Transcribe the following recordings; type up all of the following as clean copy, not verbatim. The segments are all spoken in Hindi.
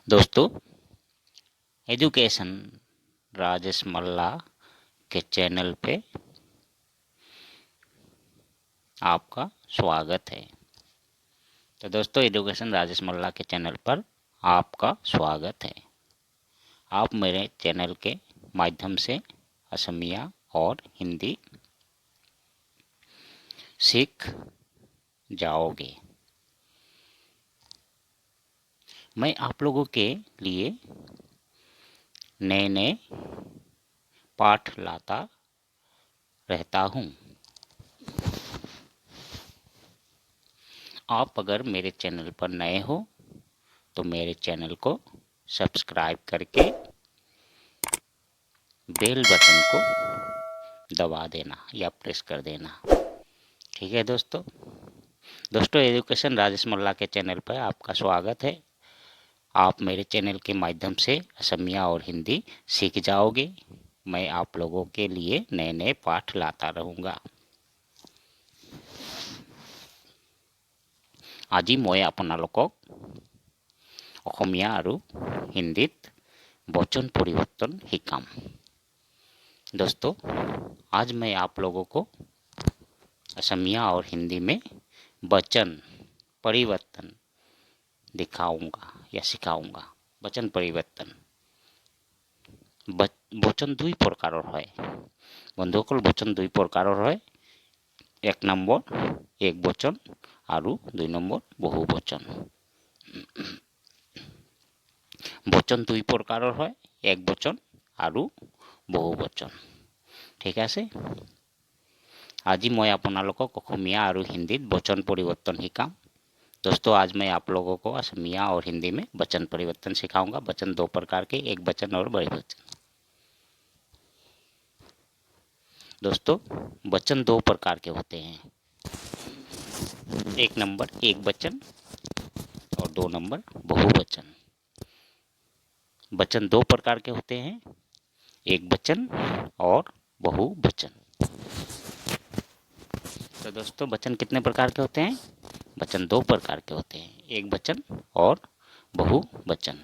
दोस्तों, एजुकेशन राजेश मल्ला के चैनल पे आपका स्वागत है। तो दोस्तों, एजुकेशन राजेश मल्ला के चैनल पर आपका स्वागत है। आप मेरे चैनल के माध्यम से असमिया और हिंदी सीख जाओगे। मैं आप लोगों के लिए नए नए पाठ लाता रहता हूँ। आप अगर मेरे चैनल पर नए हो तो मेरे चैनल को सब्सक्राइब करके बेल बटन को दबा देना या प्रेस कर देना। ठीक है दोस्तों। एजुकेशन राजेश मल्ला के चैनल पर आपका स्वागत है। आप मेरे चैनल के माध्यम से असमिया और हिंदी सीख जाओगे। मैं आप लोगों के लिए नए नए पाठ लाता रहूँगा। আজি মই আপোনালোকক অসমীয়া আৰু হিন্দীত वचन परिवर्तन শিকাম। दोस्तों, आज मैं आप लोगों को असमिया और हिंदी में वचन परिवर्तन दिखाऊंगा या सिखाऊंगा। वचन परिवर्तन वचन दुई प्रकारों है। बंधुসকল, वचन दुई प्रकारों है। एक नम्बर एक वचन और दुई नम्बर बहुवचन। वचन दुई प्रकारों है, एक वचन और बहुवचन। ठीक है। আজি मैं আপোনালোকক অসমীয়া और हिंदी वचन परिवर्तन শিকাম। दोस्तों, आज मैं आप लोगों को असमिया और हिंदी में वचन परिवर्तन सिखाऊंगा। वचन दो प्रकार के, एक वचन और बहुवचन। दोस्तों, वचन दो प्रकार के होते हैं। एक नंबर एक वचन और दो नंबर बहुवचन। वचन दो प्रकार के होते हैं, एक वचन और बहुवचन। तो दोस्तों, वचन कितने प्रकार के होते हैं? वचन दो प्रकार के होते हैं, एक वचन और बहुवचन।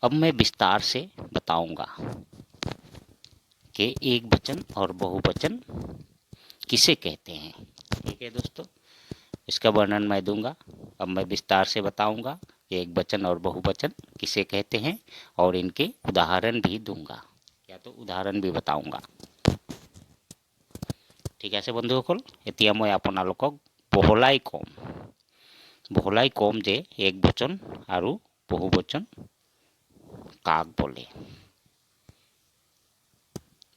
अब मैं विस्तार से बताऊंगा कि एक वचन और बहुवचन किसे कहते हैं। ठीक है दोस्तों, इसका वर्णन मैं दूंगा। अब मैं विस्तार से बताऊंगा कि एक वचन और बहुवचन किसे कहते हैं और इनके उदाहरण भी दूंगा, या तो उदाहरण भी बताऊंगा। ঠিক আছে বন্ধুসকল, এতিয়া মই আপোনালোকক বহলাই কম যে এক বচন আৰু বহুবচন কাক बोले।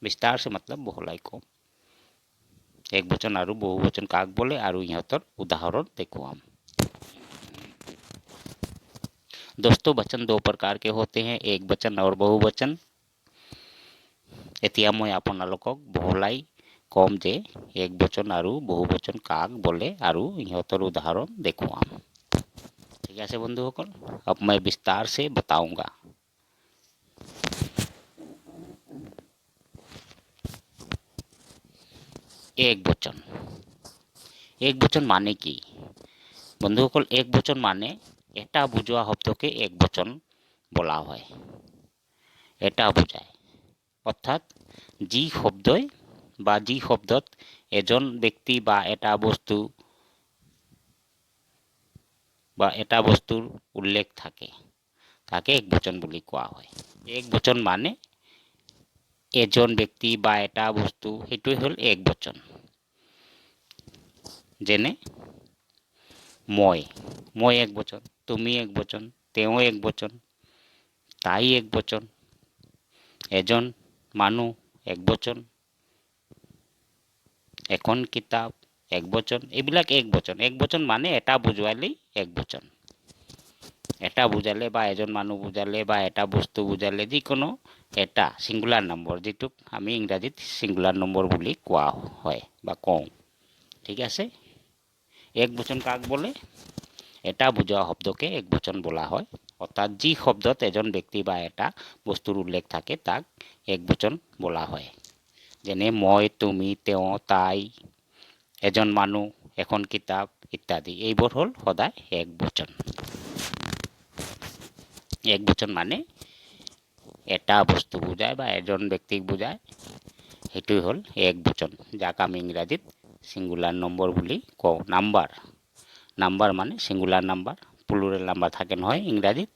विस्तार से मतलब बहलाई कम एक वचन और बहुवचन काक बोले और इहतर उदाहरण देखुआम। दोस्तों, वचन दो प्रकार के होते हैं, एक वचन और बहुवचन। एतिया मैं आपनालोকক बहलाई कम जे एक वचन और बहुवचन काक बोले और इहतर उदाहरण देखुआम। ठीक है बंधुসকল, अब मैं विस्तार से बताऊंगा। एक वचन माने कि बंधुসকল, एक वचन माने एटा बुझा शब्द के एक वचन बोला है। एटा बुझाय अर्थात जी शब्दई बा जी शब्दत एजन व्यक्ति बा एटा बस्तु बा एटा बस्तुर उल्लेख थाके ताके एक वचन बुली कोआ হয়। एक वचन माने एजन व्यक्ति बा एटा बस्तु हेतुई हल एक वचन। जेने মই एक वचन, तुमी एक वचन, तेओ एक वचन, ताई एक वचन, एजन मानु एक वचन, एखन किताब एक वचन। एबिलाक एक वचन। एक वचन माने एटा बुझवाले एक वचन। एटा बुझाले बा एजन मानु बुझाले बा एटा बस्तु बुझाले जिकोनो एटा सिंगुलार नम्बर, जिटुक आमी इंग्राजीत सिंगुलार नम्बर बुली कोआ হয় बा कওঁ। ठीक है। एक वचन काक बोले? एटा बुझा शब्द के एक वचन बोला है। अर्थात जी शब्दत एजन व्यक्ति बा एटा बस्तुर उल्लेख थाके ताक एक वचन बोला है। जेने মই, तुमी, तेओ, ताई, एजन मानु, एखन किताब, ইত্যাদি এইবোৰ হ'ল সদায় এক বচন। এক বচন মানে এটা বস্তু বুজায় বা এজন ব্যক্তিক বুজায়, সেইটোই হ'ল এক বচন, যাক আমি ইংৰাজীত সিঙ্গুলার নম্বৰ বুলি কওঁ। নাম্বাৰ মানে সিঙ্গুলার নাম্বাৰ, প্লুৰেল নাম্বাৰ থাকে নহয় ইংৰাজীত,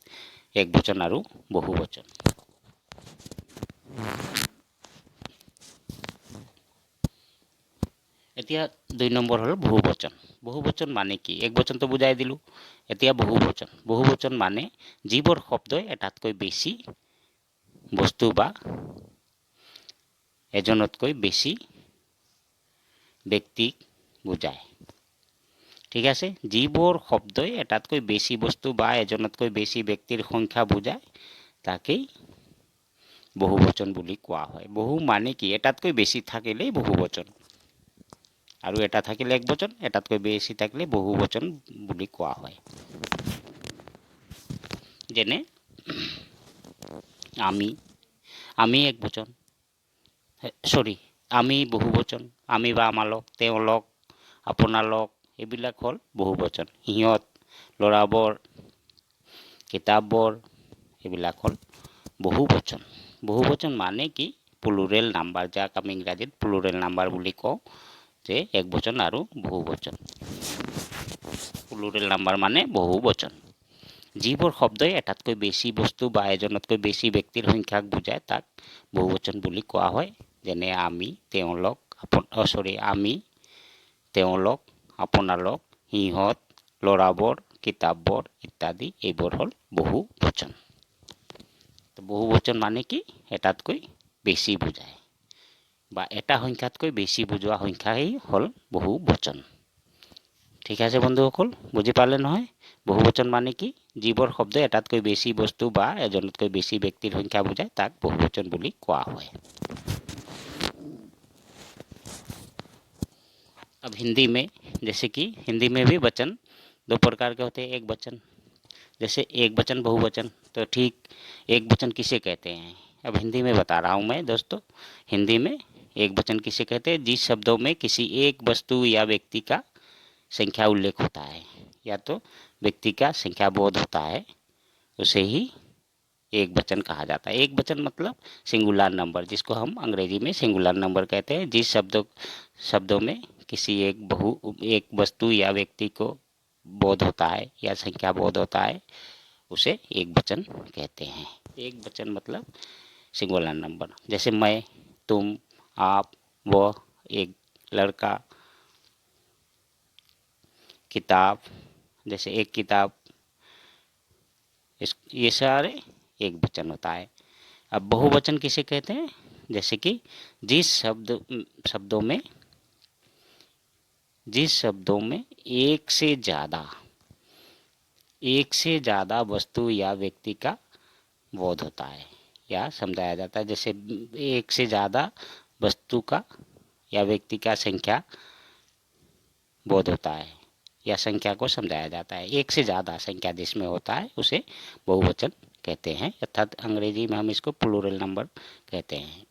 এক বচন আৰু বহু বচন। এতিয়া 2 নম্বৰ হ'ল বহু বচন। বহু বচন মানে কি? এক বচনটো বুজাই দিলোঁ। এতিয়া বহু বচন মানে যিবোৰ শব্দই এটাতকৈ বেছি বস্তু বা এজনতকৈ বেছি ব্যক্তিক বুজায়। ঠিক আছে, যিবোৰ শব্দই এটাতকৈ বেছি বস্তু বা এজনতকৈ বেছি ব্যক্তিৰ সংখ্যা বুজায় তাকেই বহু বচন বুলি কোৱা হয়। বহু মানে কি? এটাতকৈ বেছি থাকিলেই বহু বচন, আৰু এটা থাকিলে এক বচন, এটাতকৈ বেছি থাকিলে বহু বচন বুলি কোৱা হয়। যেনে আমি এক বচন, আমি বহু বচন, আমি বা আমালোক, তেওঁলোক, আপোনালোক, এইবিলাক হ'ল বহু বচন। সিহঁত, ল'ৰাবোৰ, কিতাপবোৰ, এইবিলাক হ'ল বহু বচন। বহু বচন মানে কি? প্লুৰেল নাম্বাৰ, যাক আমি ইংৰাজীত প্লুৰেল নাম্বাৰ বুলি কওঁ, যে এক বচন আৰু বহু বচন। প্লুৰেল নাম্বাৰ মানে বহু বচন। যিবোৰ শব্দই এটাতকৈ বেছি বস্তু বা এজনতকৈ বেছি ব্যক্তিৰ সংখ্যাক বুজায় তাক বহু বচন বুলি কোৱা হয়। যেনে আমি, তেওঁলোক, আপোনালোক, সিহঁত, ল'ৰাবোৰ, কিতাপবোৰ ইত্যাদি এইবোৰ হ'ল বহু বচন। বহু বচন মানে কি? এটাতকৈ বেছি বুজায় বা এটা সংখ্যাতকৈ বেছি বুজোৱা সংখ্যাই হ'ল বহু বচন। ঠিক আছে বন্ধুসকল, বুজি পালে নহয়? বহু বচন মানে কি? যিবোৰ শব্দ এটাতকৈ বেছি বস্তু বা এজনতকৈ বেছি ব্যক্তিৰ সংখ্যা বুজায় তাক বহু বচন বুলি কোৱা হয়। अब हिंदी में, जैसे कि हिंदी में भी वचन 2 प्रकार के होते हैं। एक वचन, जैसे एक वचन बहुवचन, तो ठीक एक वचन किसे कहते हैं? अब हिंदी में बता रहा हूँ मैं दोस्तों। हिंदी में एक वचन किसे कहते हैं? जिस शब्दों में किसी एक वस्तु या व्यक्ति का संख्या उल्लेख होता है या तो व्यक्ति का संख्या बोध होता है, उसे ही एक वचन कहा जाता है। एक वचन मतलब सिंगुलर नंबर, जिसको हम अंग्रेजी में सिंगुलर नंबर कहते हैं। जिस शब्दों में किसी एक वस्तु या व्यक्ति को बोध होता है या संख्या बोध होता है, उसे एक वचन कहते हैं। एक वचन मतलब सिंगुलर नंबर। जैसे मैं, तुम, आप, वह, एक लड़का, किताब, जैसे एक किताब, ये सारे एक वचन होता है। अब बहुवचन किसे कहते हैं? जैसे कि जिस शब्दों में एक से ज़्यादा वस्तु या व्यक्ति का बोध होता है या समझाया जाता है। जैसे एक से ज़्यादा वस्तु का या व्यक्ति का संख्या बोध होता है या संख्या को समझाया जाता है। एक से ज़्यादा संख्या जिसमें होता है उसे बहुवचन कहते हैं, अर्थात अंग्रेजी में हम इसको प्लूरल नंबर कहते हैं।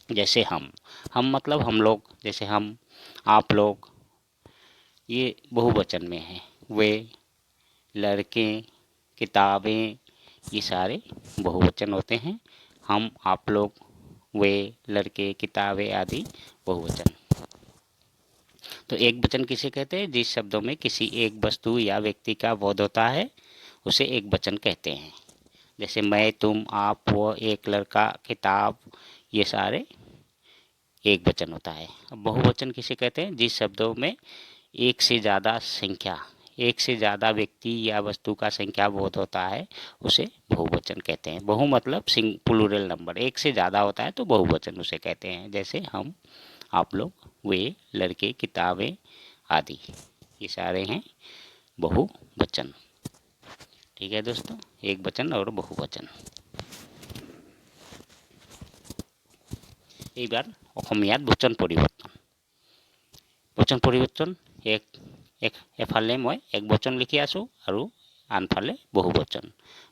जैसे हम मतलब हम लोग, जैसे हम, आप लोग, ये बहुवचन में है। वे, लड़के, किताबें, ये सारे बहुवचन होते हैं। हम, आप लोग, वे, लड़के, किताबें आदि बहुवचन। तो एक वचन किसे कहते हैं? जिस शब्दों में किसी एक वस्तु या व्यक्ति का बोध होता है उसे एक वचन कहते हैं। जैसे मैं, तुम, आप, वो, एक लड़का, किताब, ये सारे एक वचन होता है। अब बहुवचन किसे कहते हैं? जिस शब्दों में एक से ज़्यादा व्यक्ति या वस्तु का संख्या बोध होता है उसे बहुवचन कहते हैं। बहु मतलब प्लूरल नंबर, एक से ज़्यादा होता है तो बहुवचन उसे कहते हैं। जैसे हम, आप लोग, वे, लड़के, किताबें आदि, ये सारे हैं बहुवचन। ठीक है दोस्तों, एक वचन और बहुवचन। এইবাৰ অসমীয়াত বচন পৰিৱৰ্তন এফালে মই এক বচন লিখি আছোঁ আৰু আনফালে বহুবচন।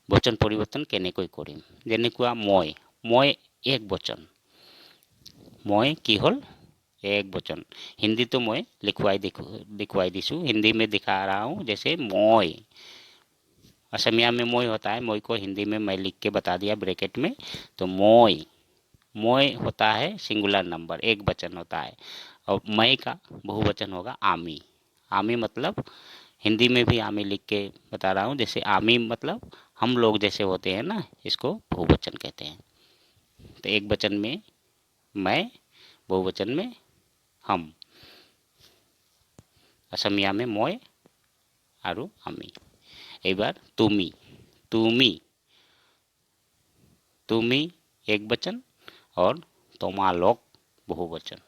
বচন পৰিৱৰ্তন কেনেকৈ কৰিম? যেনেকুৱা মই এক বচন। মই কি হ'ল? एक वचन। हिंदी तो मैं दिखवाई दीसू, हिंदी में दिखा रहा हूँ। जैसे मोय, असमिया में मोय होता है, मोय को हिंदी में मैं लिख के बता दिया ब्रैकेट में। तो मोय, मोय होता है सिंगुलर नंबर, एक वचन होता है। और मैं का बहुवचन होगा आमी। आमी मतलब हिंदी में भी आमी लिख के बता रहा हूँ। जैसे आमी मतलब हम लोग जैसे होते हैं ना, इसको बहुवचन कहते हैं। तो एक वचन में मैं, बहुवचन में हम, असमिया में मोय आरु आमी। एक बार तुमी, तुमी, तुमी एक वचन और तोमा लोक बहुवचन।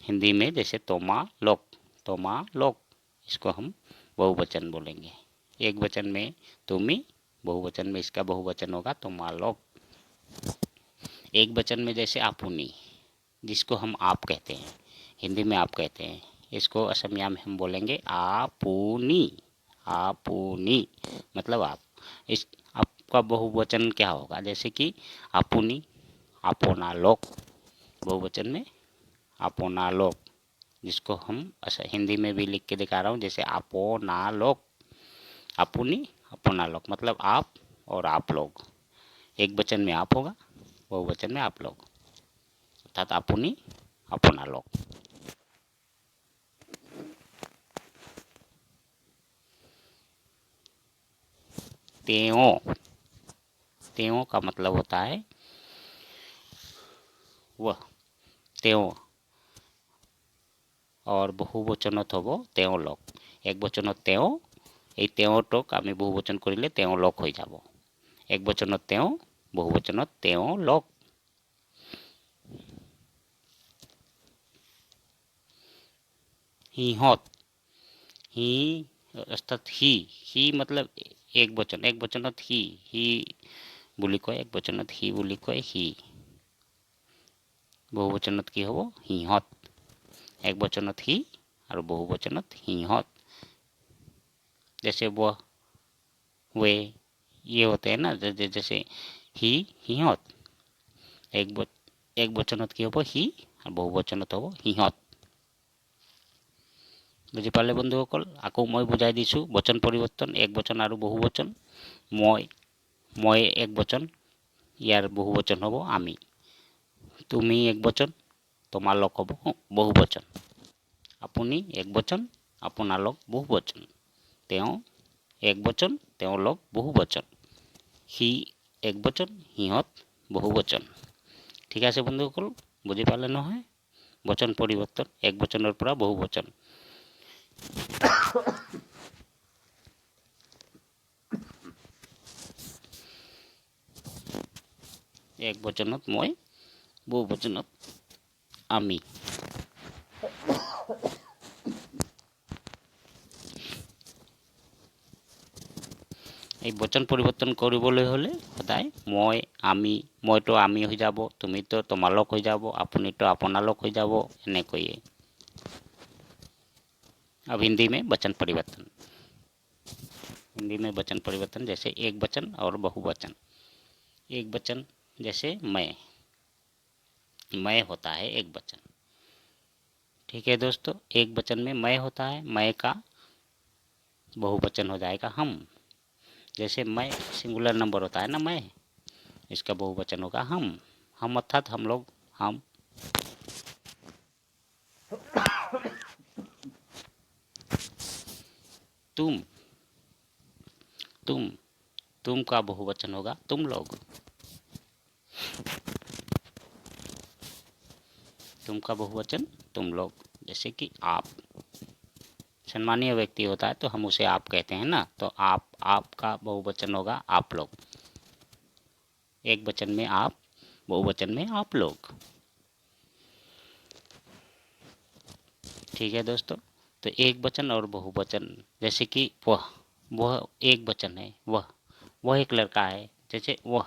हिंदी में जैसे तोमा लोक, तोमा लोक, इसको हम बहुवचन बोलेंगे। एक वचन में तुमी, बहुवचन में इसका बहुवचन होगा तोमा लोक। एक वचन में जैसे आपुनी, जिसको हम आप कहते हैं, हिंदी में आप कहते हैं, इसको असमिया में हम बोलेंगे आपुनी। आपुनी मतलब आप। इस आपका बहुवचन क्या होगा? जैसे कि आपुनी, आपोना लोक, बहुवचन में आपोना लोक, जिसको हम हिंदी में भी लिख के दिखा रहा हूँ। जैसे आपोना लोक, आपुनी, आपोना लोक मतलब आप और आप लोग। एक वचन में आप होगा, बहुवचन में आप लोग, अर्थात आपुनी, आपोना लोक। तेओ, तेओ का मतलब होता है वह, तेओ। और বহুবচনত হব তেওলোক। এক বচনত তেও, এই তেওটোক আমি বহুবচন কৰিলে তেওলোক হৈ যাব। এক বচনত তেও, বহুবচনত তেওলোক। সিহঁত, হি অৰ্থাৎ হি, হি मतलब এক বচন, এক বচনত হি, হি বুলি কয়, এক বচনত হি বুলি কয় হি। বহুবচনত কি হ'ব? সিহঁত। एक वचनत ही और बहुवचनत हिহঁत। जैसे वह, वे, ये होते हैं ना, जैसे ही, हिহঁत। एक वचनत কি হ'ব? হি, और बहुवचनत হ'ব হিহঁত। বুজি পালে বন্ধুসকল? আকৌ মই বুজাই দিছোঁ বচন পৰিৱৰ্তন, এক বচন আৰু বহুবচন। মই এক বচন, ইয়াৰ বহুবচন হ'ব আমি। তুমি এক বচন, তোমালোক হ'ব বহুবচন। আপুনি এক বচন, আপোনালোক বহুবচন। তেওঁ এক বচন, তেওঁলোক বহুবচন। সি এক বচন, সিহঁত বহুবচন। ঠিক আছে বন্ধুসকল, বুজি পালে নহয়? বচন পৰিৱৰ্তন, এক বচনৰ পৰা বহুবচন। এক বচনত মই, বহুবচনত আমি। এই বচন পৰিৱৰ্তন কৰিবলৈ হ'লে সদায় মই, আমি, মইতো আমি হৈ যাব, তুমিতো তোমালোক হৈ যাব, আপুনিতো আপোনালোক হৈ যাব, এনেকৈয়ে। अब हिंदी में वचन परिवर्तन, हिंदी में वचन परिवर्तन जैसे एक वचन और बहुवचन। एक वचन जैसे मैं होता है एक वचन। ठीक है दोस्तों, एक वचन में मैं होता है, मैं का बहुवचन हो जाएगा हम। जैसे मैं सिंगुलर नंबर होता है ना मैं, इसका बहुवचन होगा हम अर्थात हम लोग, हम। तुम, तुम, तुम का बहुवचन होगा तुम लोग। तुम का बहुवचन तुम लोग। जैसे कि आप सम्मानीय व्यक्ति होता है तो हम उसे आप कहते हैं ना, तो आपका बहुवचन होगा आप लोग। एक वचन में आप, बहुवचन में आप लोग। ठीक है दोस्तों, तो एक वचन और बहुवचन, जैसे कि वह एक वचन है, वह एक लड़का है, जैसे वह,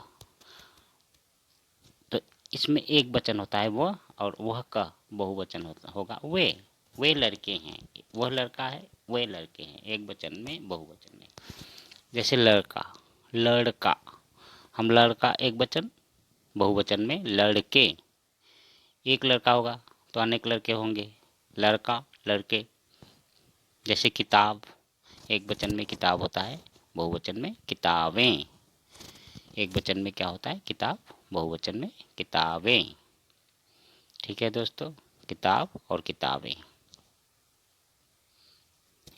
तो इसमें एक वचन होता है वह, और वह का बहुवचन होगा वे लड़के हैं, वह लड़का है, वे लड़के हैं। एक वचन में, बहुवचन में। जैसे लड़का, लड़का, हम लड़का एक वचन, बहुवचन में लड़के। एक लड़का होगा तो अनेक लड़के होंगे, लड़का, लड़के। जैसे किताब, एक वचन में किताब होता है, बहुवचन में किताबें। एक वचन में क्या होता है? किताब, बहुवचन में किताबें। ठीक है दोस्तों, किताब और किताबें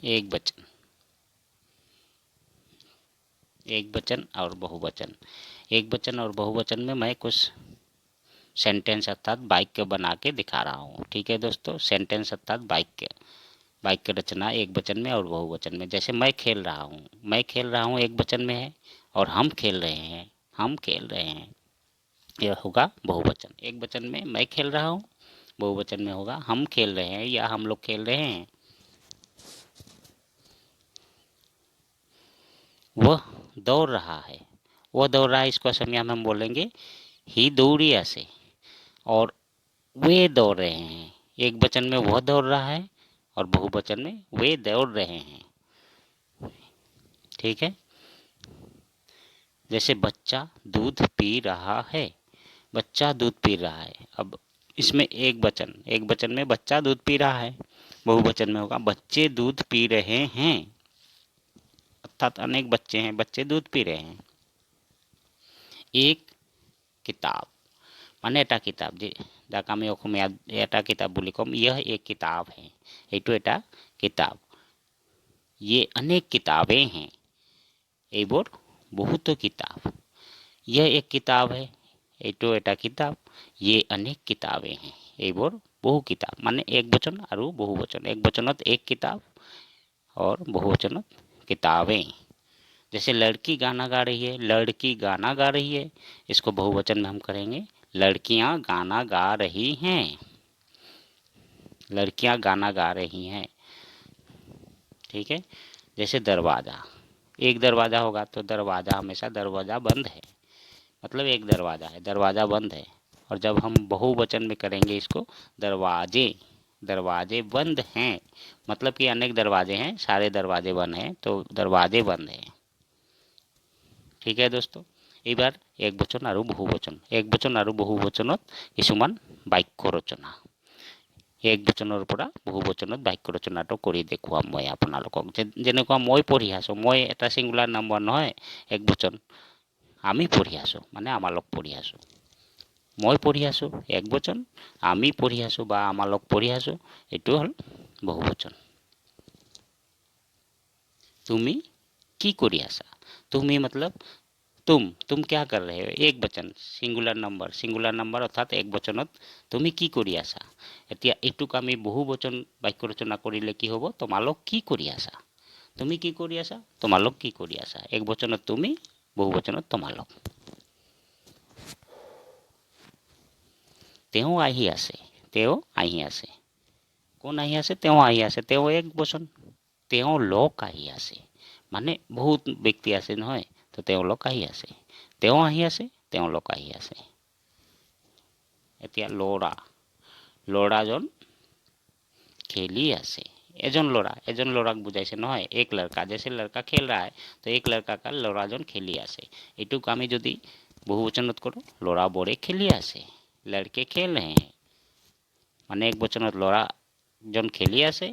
एक वचन। एक वचन और बहुवचन, एक वचन और बहुवचन में मैं कुछ सेंटेंस अर्थात वाक्य बना के दिखा रहा हूँ। ठीक है दोस्तों, सेंटेंस अर्थात वाक्य, वाक्य रचना एक वचन में और बहुवचन में। जैसे मैं खेल रहा हूँ, मैं खेल रहा हूँ एक वचन में है, और हम खेल रहे हैं, हम खेल रहे हैं, यह होगा बहुवचन। एक वचन में मैं खेल रहा हूँ, बहुवचन में होगा हम खेल रहे हैं या हम लोग खेल रहे हैं। वह दौड़ रहा है, वह दौड़ रहा है, इसको असमिया में हम बोलेंगे ही दौड़िया से। और वे दौड़ रहे हैं, एक वचन में वह दौड़ रहा है और बहुवचन में वे दौड़ रहे हैं। ठीक है। जैसे बच्चा दूध पी रहा है, बच्चा दूध पी रहा है। अब इसमें एक वचन, एक वचन में बच्चा दूध पी रहा है, बहुवचन में होगा बच्चे दूध पी रहे हैं, अर्थात अनेक बच्चे हैं, बच्चे दूध पी रहे हैं। एक किताब माने एटा किताब जी, जाका मैं অসমীয়া एटा किताब বুলি কম, यह एक किताब है, एटो एटा किताब। ये अनेक किताबें हैं, एबोर बहुत किताब। यह एक किताब है, एटो एटा किताब। ये अनेक किताबें हैं, एबोर बहु किताब। माने एक वचन और बहुवचन, एक वचनत एक किताब और बहुवचनत किताबें। जैसे लड़की गाना गा रही है, लड़की गाना गा रही है, इसको बहुवचन में हम करेंगे लड़कियां गाना गा रही हैं, लड़कियां गाना गा रही हैं। ठीक है। जैसे दरवाज़ा, एक दरवाज़ा होगा तो दरवाज़ा हमेशा दरवाज़ा बंद है, मतलब एक दरवाज़ा है, दरवाज़ा बंद है। और जब हम बहुवचन में करेंगे इसको दरवाजे, दरवाजे बंद हैं, मतलब कि अनेक दरवाजे हैं, सारे दरवाजे बंद हैं, तो दरवाजे बंद हैं। ठीक है दोस्तों, এইবাৰ এক বচন আৰু বহুবচন, এক বচন আৰু বহুবচনত কিছুমান বাক্য ৰচনা, এক বচনৰ পৰা বহুবচনত বাক্য ৰচনাটো কৰি দেখুৱাম মই আপোনালোকক। যেনেকুৱা মই পঢ়ি আছোঁ, মই এটা ছিংগুলাৰ নম্বৰ নহয়, এক বচন। আমি পঢ়ি আছোঁ মানে আমালোক পঢ়ি আছোঁ, মই পঢ়ি আছোঁ এক বচন, আমি পঢ়ি আছোঁ বা আমালোক পঢ়ি আছোঁ এইটো হ'ল বহুবচন। তুমি কি কৰি আছা? তুমি मतलब तुम क्या कर रहे हो, एक वचन, सिंगुलर नम्बर अर्थात एक वचनत তুমি কি কৰি আছা। এতিয়া এইটোক আমি বহুবচন বাক্য ৰচনা কৰিলে কি হ'ব, তোমালোক কি কৰি আছা, তুমি কি কৰি আছা, তোমালোক কি কৰি আছা। এক বচনত তুমি, বহুবচনত তোমালোক। তেওঁ আহি আছে, তেওঁ আহি আছে, কোন আহি আছে, তেওঁ আহি আছে, তেওঁ এক বচন। তেওঁ লোক আহি আছে, মানে বহুত ব্যক্তি আছে নহয়, তো তেওঁলোক আহি আছে, তেওঁ আহি আছে, তেওঁলোক আহি আছে। এতিয়া ল'ৰা, ল'ৰাজন খেলি আছে, এজন ল'ৰা, এজন ল'ৰাক বুজাইছে নহয়, এক লड़का, जैसे लड़का खेल रहा है तो एक लड़का का ল'ৰাজন খেলি আছে। এইটোক আমি যদি বহুবচনত কৰোঁ ল'ৰাবোৰে খেলি আছে, लड़के खेल रहे हैं, মানে এক বচনত ল'ৰাজন খেলি আছে,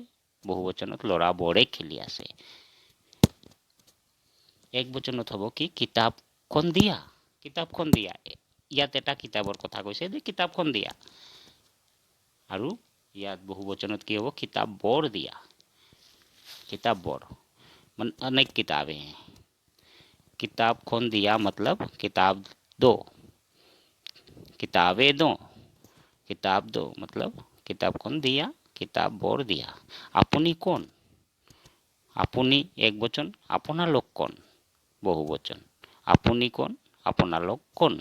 বহুবচনত ল'ৰাবোৰে খেলি আছে। এক বচনত হ'ব কি কিতাপখন দিয়া, কিতাপখন দিয়া। ইয়াত এটা কিতাপৰ কথা কৈছে যে কিতাপখন দিয়া, আৰু ইয়াত बहुवचनत কি হ'ব किताबों दिया, किताबों मन अनेक किताबें हैं। किताबখন दिया मतलब किताब दो, किताबें दो, किताब दो मतलब किताबখন दिया, किताबों दिया। আপুনি কোন, আপুনি এক বচন, আপোনালোক কোন বহুবচন। আপুনি কোন, আপোনালোক কোন।